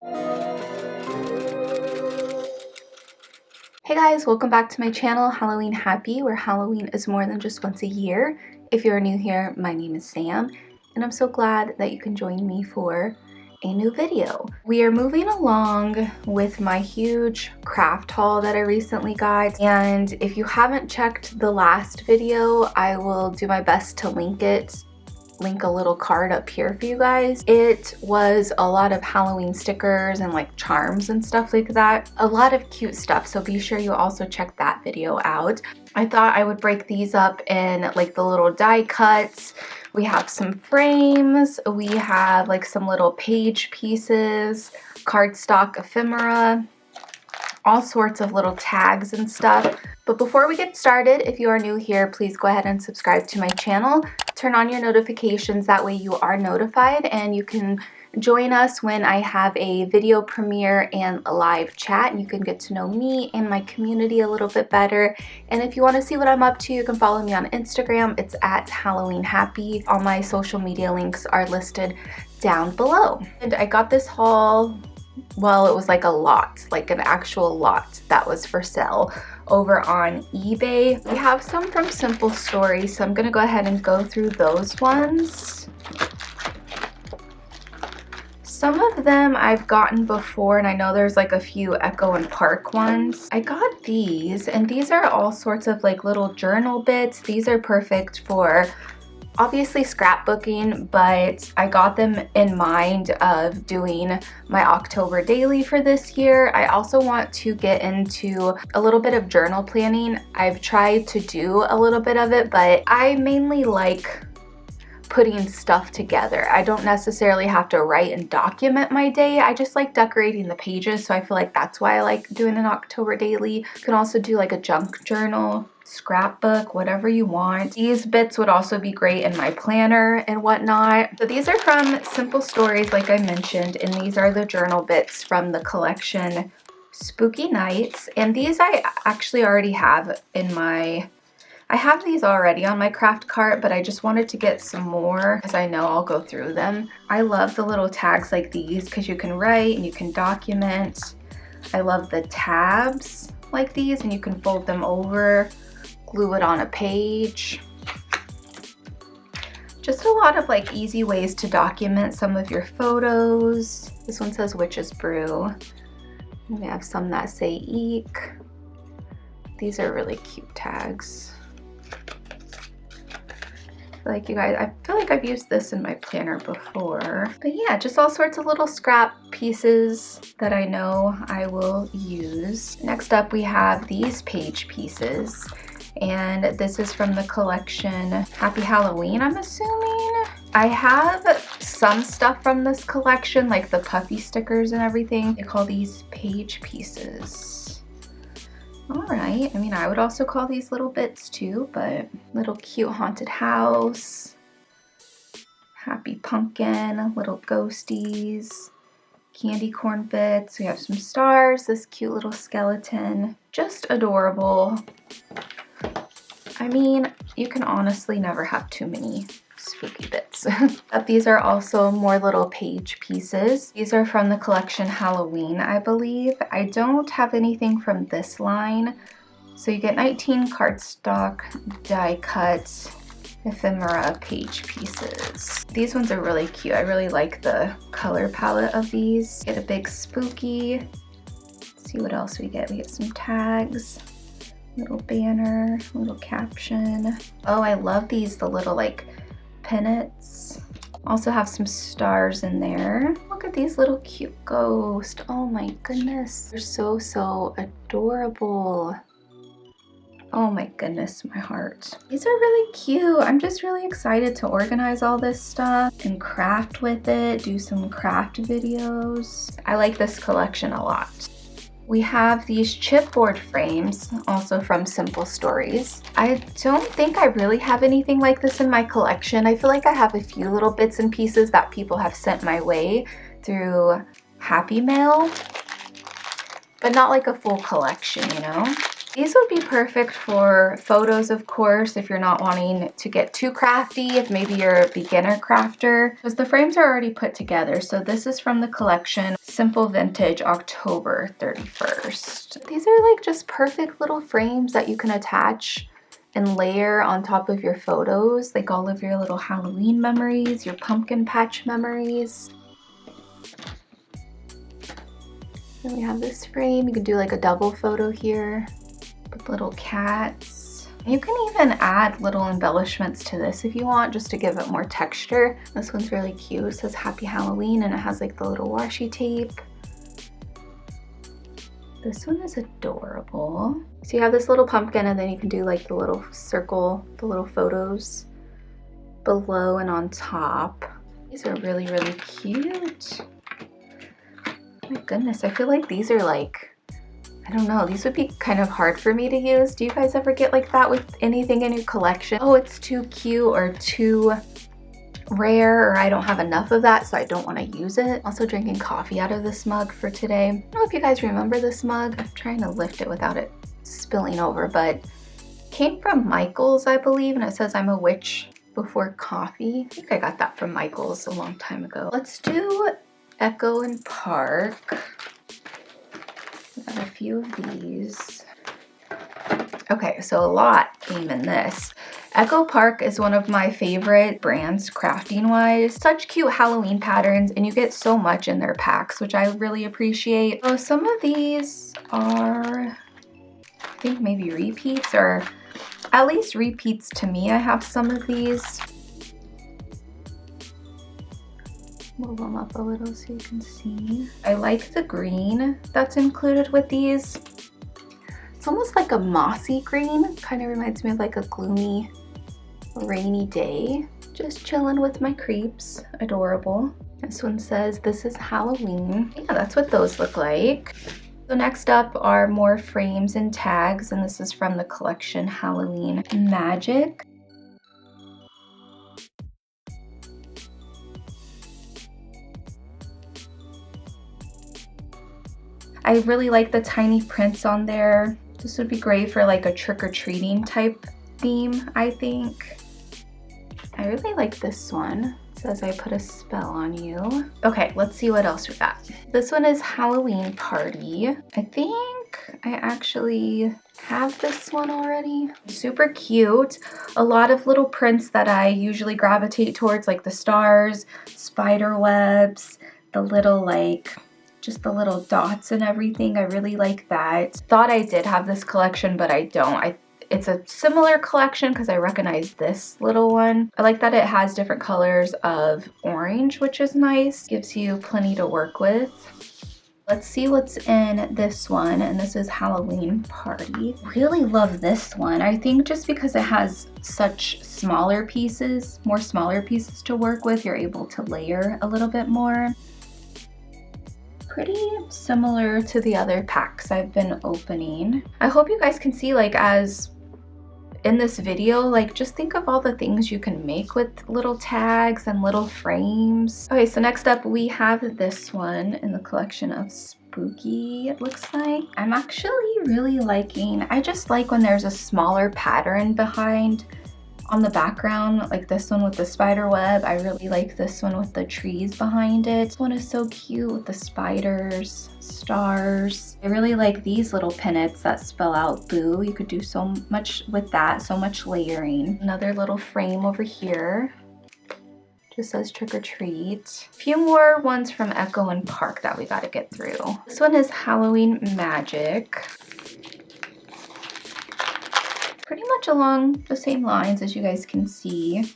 Hey guys, welcome back to my channel, Halloween Happy, where Halloween is more than just once a year. If you're new here, my name is Sam, and I'm so glad that you can join me for a new video. We are moving along with my huge craft haul that I recently got, and if you haven't checked the last video, I will do my best to link a little card up here for you guys. It was a lot of Halloween stickers and like charms and stuff like that. A lot of cute stuff, so be sure you also check that video out. I thought I would break these up in like the little die cuts. We have some frames, we have like some little page pieces, cardstock ephemera, all sorts of little tags and stuff. But before we get started, if you are new here, please go ahead and subscribe to my channel. Turn on your notifications, that way you are notified and you can join us when I have a video premiere and a live chat, and you can get to know me and my community a little bit better. And if you want to see what I'm up to, you can follow me on Instagram. It's at Halloween Happy. All my social media links are listed down below. And I got this haul, well, it was like a lot, like an actual lot that was for sale over on eBay. We have some from Simple Stories, so I'm gonna go ahead and go through those ones. Some of them I've gotten before, and I know there's like a few Echo and Park ones. I got these, and these are all sorts of like little journal bits. These are perfect for obviously scrapbooking, but I got them in mind of doing my October daily for this year. I also want to get into a little bit of journal planning. I've tried to do a little bit of it, but I mainly like putting stuff together. I don't necessarily have to write and document my day. I just like decorating the pages, so I feel like that's why I like doing an October daily. You can also do like a junk journal, scrapbook, whatever you want. These bits would also be great in my planner and whatnot. So these are from Simple Stories, like I mentioned, and these are the journal bits from the collection Spooky Nights. And these I actually already have in I have these already on my craft cart, but I just wanted to get some more because I know I'll go through them. I love the little tags like these because you can write and you can document. I love the tabs like these, and you can fold them over, glue it on a page. Just a lot of like easy ways to document some of your photos. This one says Witch's Brew. We have some that say Eek. These are really cute tags. Like you guys, I feel like I've used this in my planner before. But yeah, just all sorts of little scrap pieces that I know I will use. Next up, we have these page pieces. And this is from the collection Happy Halloween, I'm assuming. I have some stuff from this collection, like the puffy stickers and everything. They call these page pieces. All right, I mean, I would also call these little bits too, but little cute haunted house, happy pumpkin, little ghosties, candy corn bits. We have some stars, this cute little skeleton, just adorable. I mean, you can honestly never have too many spooky bits. But these are also more little page pieces. These are from the collection Halloween, I believe. I don't have anything from this line. So you get 19 cardstock die cut ephemera page pieces. These ones are really cute. I really like the color palette of these. Get a big spooky. Let's see what else we get. We get some tags, little banner, little caption. Oh, I love these, the little like pennants. Also have some stars in there. Look at these little cute ghosts. Oh my goodness. They're so adorable. Oh my goodness, my heart. These are really cute. I'm just really excited to organize all this stuff and craft with it, do some craft videos. I like this collection a lot. We have these chipboard frames, also from Simple Stories. I don't think I really have anything like this in my collection. I feel like I have a few little bits and pieces that people have sent my way through Happy Mail, but not like a full collection, you know? These would be perfect for photos, of course, if you're not wanting to get too crafty, if maybe you're a beginner crafter, because the frames are already put together. So this is from the collection Simple Vintage October 31st. These are like just perfect little frames that you can attach and layer on top of your photos, like all of your little Halloween memories, your pumpkin patch memories. Then we have this frame. You could do like a double photo here with little cats. You can even add little embellishments to this if you want, just to give it more texture. This one's really cute. It says Happy Halloween and it has like the little washi tape. This one is adorable. So you have this little pumpkin and then you can do like the little circle, the little photos below and on top. These are really, really cute. Oh my goodness, I feel like these are like, I don't know, these would be kind of hard for me to use. Do you guys ever get like that with anything in your collection? Oh, it's too cute or too rare, or I don't have enough of that, so I don't want to use it. Also drinking coffee out of this mug for today. I don't know if you guys remember this mug. I'm trying to lift it without it spilling over, but it came from Michael's, I believe, and it says I'm a witch before coffee. I think I got that from Michael's a long time ago. Let's do Echo and Park. I got a few of these. Okay, so a lot came in this. Echo Park is one of my favorite brands crafting wise. Such cute Halloween patterns, and you get so much in their packs, which I really appreciate. So some of these are, I think maybe repeats, or at least repeats to me. I have some of these. Move them up a little so you can see. I like the green that's included with these. It's almost like a mossy green. Kind of reminds me of like a gloomy, rainy day. Just chilling with my creeps. Adorable. This one says, this is Halloween. Yeah, that's what those look like. So next up are more frames and tags, and this is from the collection Halloween Magic. I really like the tiny prints on there. This would be great for like a trick-or-treating type theme, I think. I really like this one. It says I put a spell on you. Okay, let's see what else we got. This one is Halloween Party. I think I actually have this one already. Super cute. A lot of little prints that I usually gravitate towards, like the stars, spider webs, the little like just the little dots and everything. I really like that. Thought I did have this collection, but I don't. It's a similar collection because I recognize this little one. I like that it has different colors of orange, which is nice. Gives you plenty to work with. Let's see what's in this one, and this is Halloween Party. Really love this one. I think just because it has such smaller pieces, more smaller pieces to work with, you're able to layer a little bit more. Pretty similar to the other packs I've been opening. I hope you guys can see, like, as in this video, like, just think of all the things you can make with little tags and little frames. Okay, so next up we have this one in the collection of Spooky, it looks like. I'm actually really liking, I just like when there's a smaller pattern behind on the background, like this one with the spider web. I really like this one with the trees behind it. This one is so cute with the spiders, stars. I really like these little pennants that spell out boo. You could do so much with that, so much layering. Another little frame over here. Just says trick or treat. A few more ones from Echo and Park that we gotta get through. This one is Halloween Magic. Pretty much along the same lines, as you guys can see.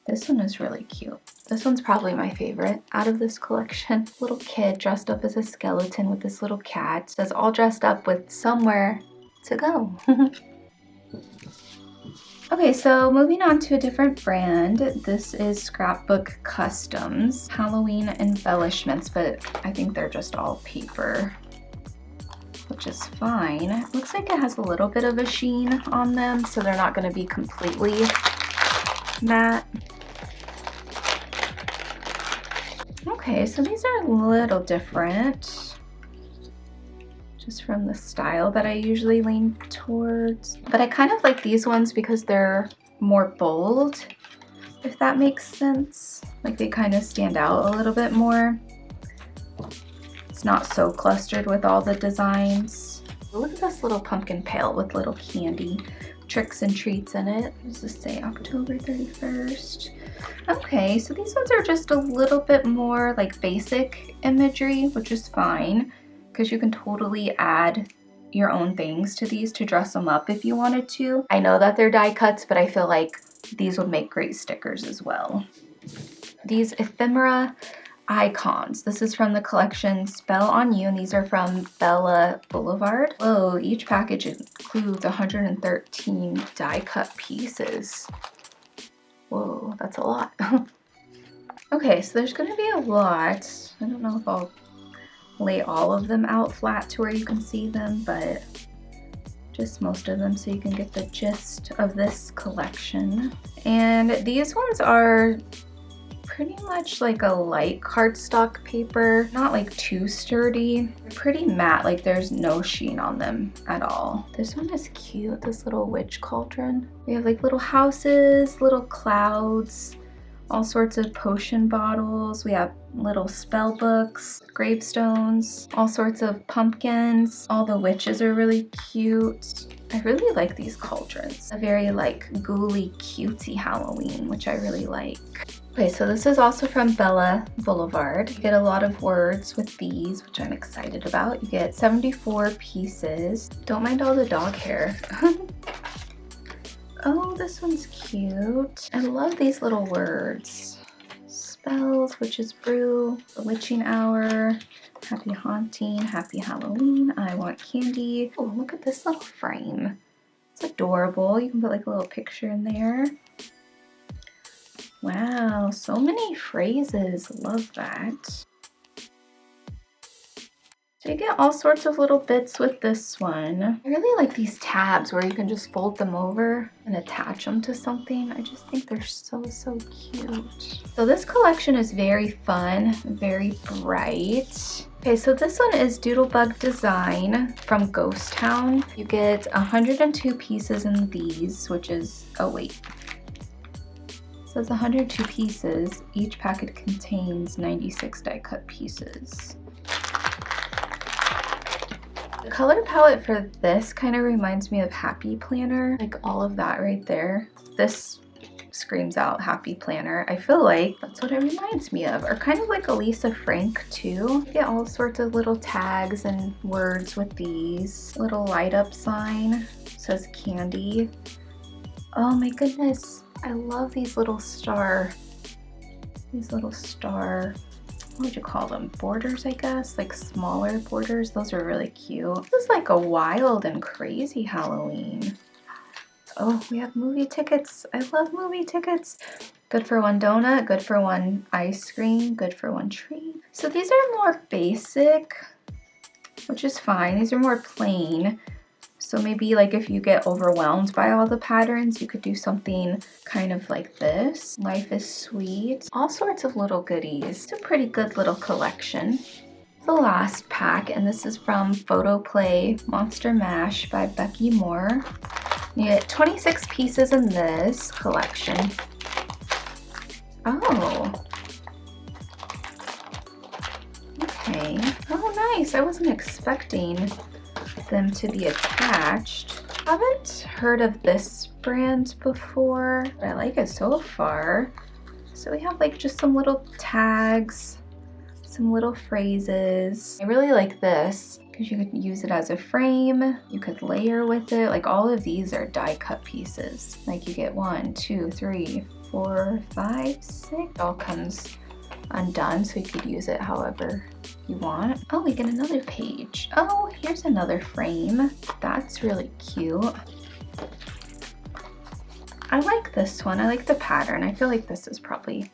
This one is really cute. This one's probably my favorite out of this collection. Little kid dressed up as a skeleton with this little cat. It says all dressed up with somewhere to go. Okay, so moving on to a different brand. This is Scrapbook Customs. Halloween embellishments, but I think they're just all paper, which is fine. It looks like it has a little bit of a sheen on them, so they're not gonna be completely matte. Okay, so these are a little different. just from the style that I usually lean towards. But I kind of like these ones because they're more bold, if that makes sense. Like they kind of stand out a little bit more. It's not so clustered with all the designs. Look at this little pumpkin pail with little candy tricks and treats in it. What does this say? October 31st. Okay, so these ones are just a little bit more like basic imagery, which is fine because you can totally add your own things to these to dress them up if you wanted to. I know that they're die cuts, but I feel like these would make great stickers as well. These ephemera icons. This is from the collection Spell on You, and these are from Bella Boulevard. Whoa, each package includes 113 die cut pieces. Whoa, that's a lot. Okay, so there's gonna be a lot. I don't know if I'll lay all of them out flat to where you can see them, but just most of them so you can get the gist of this collection. And these ones are pretty much like a light cardstock paper, not like too sturdy. They're pretty matte, like there's no sheen on them at all. This one is cute, this little witch cauldron. We have like little houses, little clouds, all sorts of potion bottles. We have little spell books, gravestones, all sorts of pumpkins. All the witches are really cute. I really like these cauldrons. A very like ghouly, cutesy Halloween, which I really like. Okay, so this is also from Bella Boulevard. You get a lot of words with these, which I'm excited about. You get 74 pieces. Don't mind all the dog hair. Oh, this one's cute. I love these little words. Spells, witch's brew, the witching hour, happy haunting, happy Halloween, I want candy. Oh, look at this little frame. It's adorable. You can put like a little picture in there. Wow, so many phrases. Love that. So you get all sorts of little bits with this one. I really like these tabs where you can just fold them over and attach them to something. I just think they're so cute. So this collection is very fun, very bright. Okay, so this one is Doodlebug Design from Ghost Town. You get 102 pieces in these, which is, oh wait. It says 102 pieces. Each packet contains 96 die cut pieces. The color palette for this kind of reminds me of Happy Planner, like all of that right there. This screams out Happy Planner. I feel like that's what it reminds me of, or kind of like a Lisa Frank too. You get all sorts of little tags and words with these. Little light up sign, says candy. Oh my goodness. I love these little star, what would you call them? Borders, I guess, like smaller borders. Those are really cute. This is like a wild and crazy Halloween. Oh, we have movie tickets. I love movie tickets. Good for one donut, good for one ice cream, good for one treat. So these are more basic, which is fine. These are more plain. So maybe like if you get overwhelmed by all the patterns, you could do something kind of like this. Life is sweet. All sorts of little goodies. It's a pretty good little collection. The last pack, and this is from Photo Play Monster Mash by Becky Moore. You get 26 pieces in this collection. Oh. Okay. Oh, nice. I wasn't expecting them to be attached. I haven't heard of this brand before, but I like it so far. So we have like just some little tags, some little phrases. I really like this because you could use it as a frame. You could layer with it. Like all of these are die cut pieces. Like you get 1, 2, 3, 4, 5, 6. It all comes undone, so you could use it however you want. Oh, we get another page. Oh, here's another frame. That's really cute. I like this one. I like the pattern. I feel like this is probably,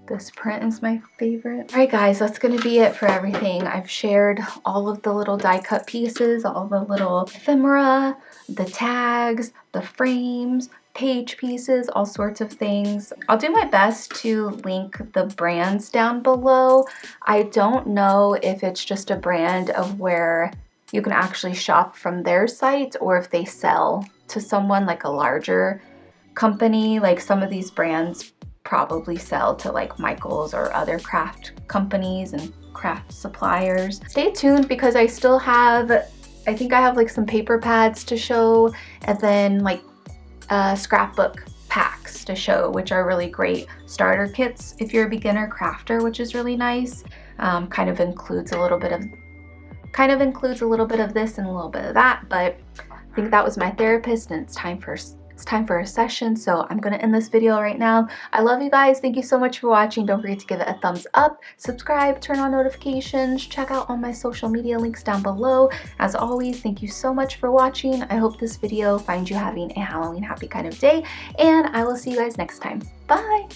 this print is my favorite. All right, guys, that's gonna be it for everything. I've shared all of the little die cut pieces, all the little ephemera, the tags, the frames, page pieces, all sorts of things. I'll do my best to link the brands down below. I don't know if it's just a brand of where you can actually shop from their site, or if they sell to someone like a larger company, like some of these brands probably sell to like Michael's or other craft companies and craft suppliers. Stay tuned because I still have, I think I have like some paper pads to show, and then like scrapbook packs to show, which are really great starter kits if you're a beginner crafter, which is really nice. Kind of includes a little bit of this and a little bit of that, but I think that was my therapist, and it's time for a session, so I'm gonna end this video right now. I love you guys. Thank you so much for watching. Don't forget to give it a thumbs up, subscribe, turn on notifications, check out all my social media links down below. As always, thank you so much for watching. I hope this video finds you having a Halloween happy kind of day, and I will see you guys next time. Bye!